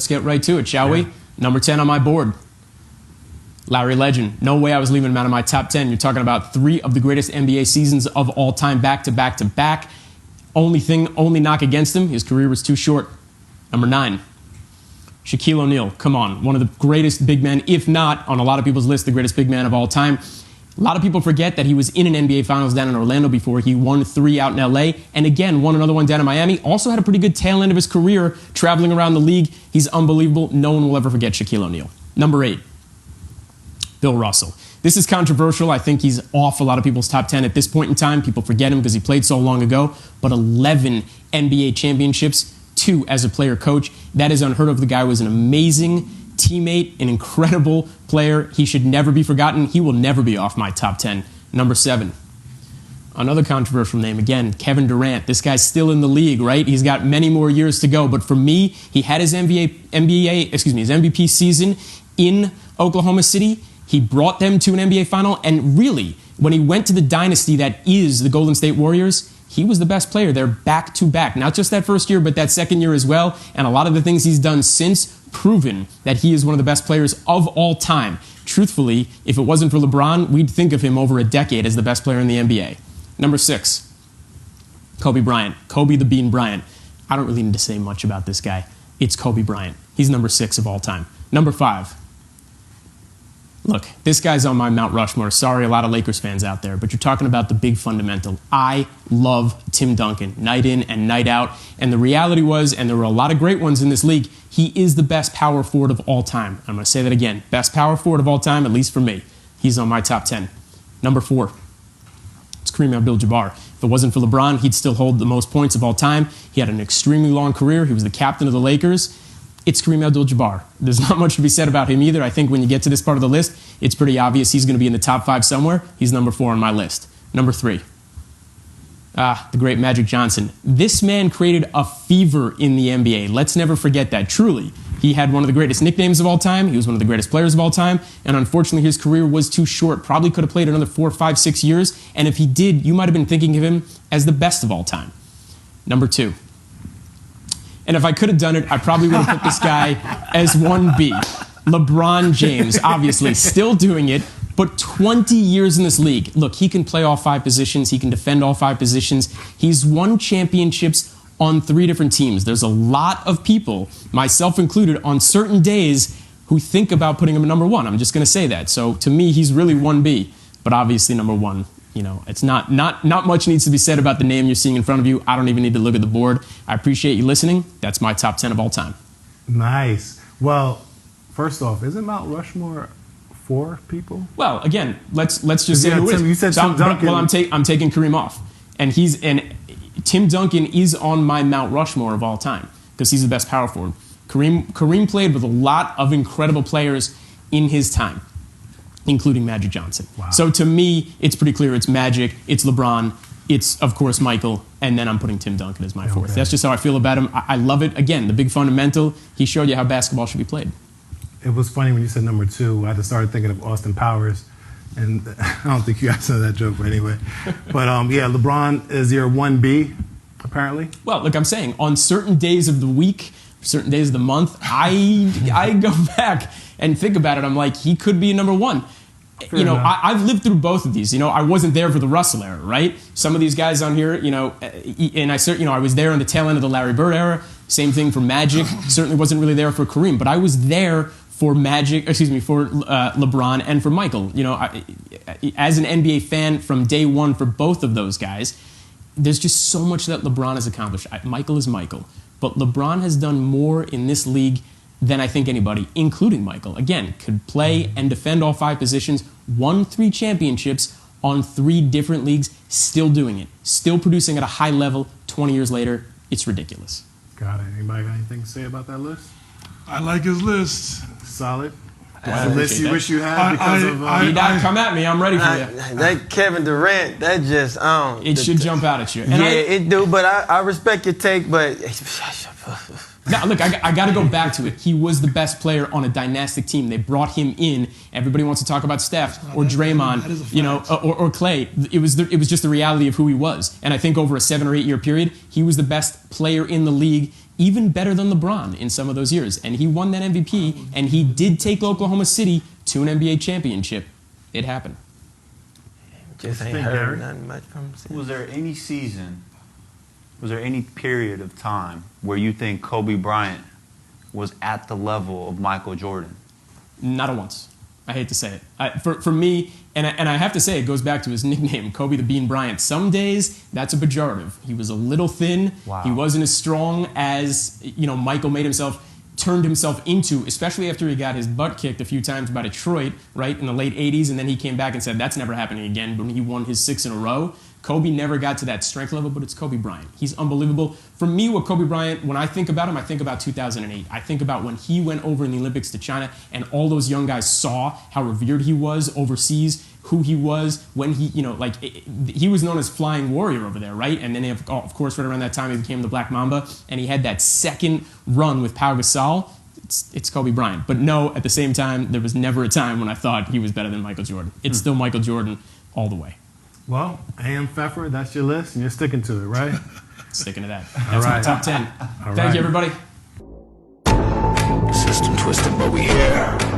get right to it, shall we? Number 10 on my board. Larry Legend. No way I was leaving him out of my top 10. You're talking about 3 of the greatest NBA seasons of all time, back to back to back. Only knock against him, his career was too short. Number 9. Shaquille O'Neal. Come on. One of the greatest big men, if not, on a lot of people's list, the greatest big man of all time. A lot of people forget that he was in an NBA Finals down in Orlando before. He won 3 out in LA, and again, won another one down in Miami. Also had a pretty good tail end of his career traveling around the league. He's unbelievable. No one will ever forget Shaquille O'Neal. Number 8. Bill Russell. This is controversial. I think he's off a lot of people's top 10 at this point in time. People forget him because he played so long ago. But 11 NBA championships, 2 as a player coach. That is unheard of. The guy was an amazing teammate, an incredible player. He should never be forgotten. He will never be off my top 10. Number 7. Another controversial name, again, Kevin Durant. This guy's still in the league, right? He's got many more years to go. But for me, he had his MVP season in Oklahoma City. He brought them to an NBA final, and really, when he went to the dynasty that is the Golden State Warriors, he was the best player there back to back. Not just that first year, but that second year as well. And a lot of the things he's done since proven that he is one of the best players of all time. Truthfully, if it wasn't for LeBron, we'd think of him over a decade as the best player in the NBA. Number 6, Kobe Bryant. Kobe the Bean Bryant. I don't really need to say much about this guy. It's Kobe Bryant. He's number 6 of all time. Number 5. Look, this guy's on my Mount Rushmore. Sorry, a lot of Lakers fans out there, but you're talking about the big fundamental. I love Tim Duncan, night in and night out. And the reality was, and there were a lot of great ones in this league, he is the best power forward of all time. I'm going to say that again. Best power forward of all time, at least for me. He's on my top 10. Number 4, it's Kareem Abdul-Jabbar. If it wasn't for LeBron, he'd still hold the most points of all time. He had an extremely long career. He was the captain of the Lakers. It's Kareem Abdul-Jabbar. There's not much to be said about him either. I think when you get to this part of the list, it's pretty obvious he's going to be in the top 5 somewhere. He's number 4 on my list. Number 3. The great Magic Johnson. This man created a fever in the NBA. Let's never forget that. Truly, he had one of the greatest nicknames of all time. He was one of the greatest players of all time. And unfortunately, his career was too short. Probably could have played another 4, 5, 6 years. And if he did, you might have been thinking of him as the best of all time. Number 2. And if I could have done it, I probably would have put this guy as 1B. LeBron James, obviously, still doing it, but 20 years in this league. Look, he can play all 5 positions. He can defend all 5 positions. He's won championships on 3 different teams. There's a lot of people, myself included, on certain days who think about putting him at number 1. I'm just going to say that. So to me, he's really 1B, but obviously number 1. You know, it's not much needs to be said about the name you're seeing in front of you. I don't even need to look at the board. I appreciate you listening. That's my top 10 of all time. Nice. Well, first off, isn't Mount Rushmore 4 people? Well, again, let's just say who it is. You said Tim Duncan. Well, I'm taking Kareem off, and Tim Duncan is on my Mount Rushmore of all time because he's the best power forward. Kareem played with a lot of incredible players in his time, including Magic Johnson. Wow. So to me, it's pretty clear it's Magic, it's LeBron, it's, of course, Michael, and then I'm putting Tim Duncan as my 4th. Okay. That's just how I feel about him. I love it. Again, the big fundamental, he showed you how basketball should be played. It was funny when you said number 2. I just started thinking of Austin Powers, and I don't think you guys know that joke, but anyway. But yeah, LeBron is your 1B, apparently. Well, look, I'm saying, on certain days of the week, certain days of the month, I go back and think about it. I'm like, he could be number 1. Fair enough. I've lived through both of these. I wasn't there for the Russell era, right? Some of these guys on here, and I was there on the tail end of the Larry Bird era. Same thing for Magic. Certainly wasn't really there for Kareem, but I was there for LeBron and for Michael. As an NBA fan from day one for both of those guys, there's just so much that LeBron has accomplished. Michael is Michael, but LeBron has done more in this league than I think anybody, including Michael. Again, could play and defend all 5 positions, won 3 championships on 3 different leagues, still doing it, still producing at a high level 20 years later. It's ridiculous. Got it. Anybody got anything to say about that list? I like his list. Solid. The list you wish you had because of... come at me. I'm ready for you. That Kevin Durant, that just... it should jump out at you. And it do, but I respect your take, but... Now, look, I got to go back to it. He was the best player on a dynastic team. They brought him in. Everybody wants to talk about Steph or Draymond, or Clay. It was just the reality of who he was. And I think over a 7 or 8 year period, he was the best player in the league even better than LeBron in some of those years. And he won that MVP, and he did take Oklahoma City to an NBA championship. It happened. Just ain't Think, heard Gary? nothing much from him since. Was there any season, was there any period of time where you think Kobe Bryant was at the level of Michael Jordan? Not a once. I hate to say it. For me, and I have to say, it goes back to his nickname, Kobe the Bean Bryant. Some days, that's a pejorative. He was a little thin. Wow. He wasn't as strong as, Michael turned himself into, especially after he got his butt kicked a few times by Detroit, right, in the late 80s, and then he came back and said, that's never happening again, when he won his 6 in a row. Kobe never got to that strength level, but it's Kobe Bryant. He's unbelievable. For me, what Kobe Bryant, when I think about him, I think about 2008. I think about when he went over in the Olympics to China, and all those young guys saw how revered he was overseas, who he was, when he, he was known as Flying Warrior over there, right? And then, of course, right around that time, he became the Black Mamba, and he had that second run with Pau Gasol. It's Kobe Bryant. But no, at the same time, there was never a time when I thought he was better than Michael Jordan. It's still Michael Jordan all the way. Well, A.M. Pfeffer, that's your list, and you're sticking to it, right? Sticking to that. That's my top 10. All Thank right. you, everybody. System twisted, but we here.